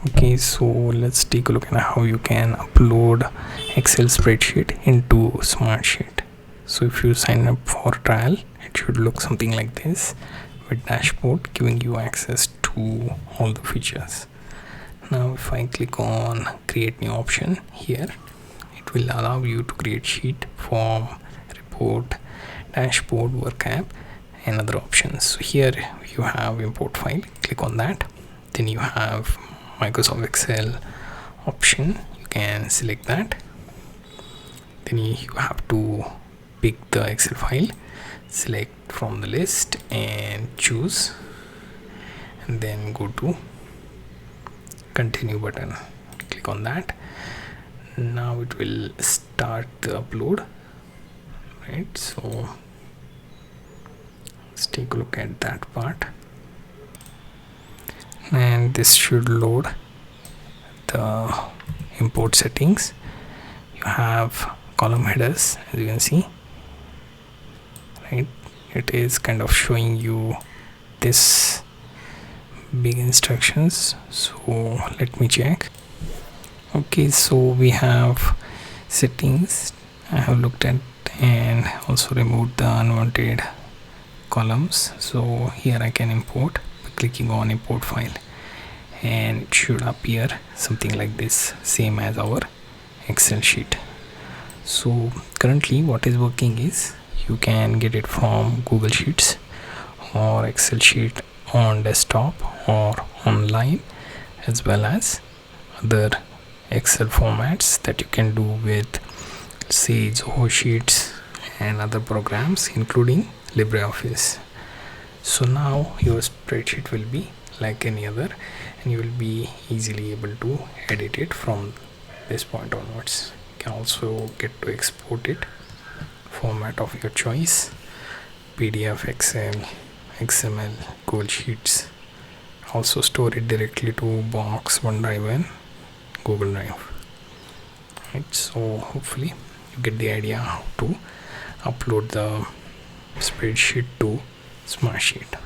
Okay, so let's take a look at how you can upload Excel spreadsheet into SmartSheet. So if you sign up for trial, it should look something like this, with dashboard giving you access to all the features. Now if I click on create new option here, it will allow you to create sheet, form, report, dashboard, work app and other options. So here you have import file, click on that. Then you have Microsoft Excel option, you can select that. Then you have to pick the Excel file, select from the list and choose, and then go to continue button, click on that. Now it will start the upload, right? So let's take a look at that part, and this should load the import settings. You have column headers, as you can see, right? It is kind of showing you this big instructions. So let me check. Okay, so we have settings I have looked at and also removed the unwanted columns. So here I can import by clicking on import file, and it should appear something like this, same as our Excel sheet. So currently what is working is you can get it from Google Sheets or Excel sheet on desktop or online, as well as other Excel formats that you can do with Sage, Zoho Sheets and other programs including LibreOffice. So now your spreadsheet will be like any other, and you will be easily able to edit it from this point onwards. You can also get to export it, format of your choice, PDF, Excel, XML, Google Sheets. Also store it directly to Box, OneDrive and Google Drive. Right, so hopefully you get the idea how to upload the spreadsheet to SmartSheet.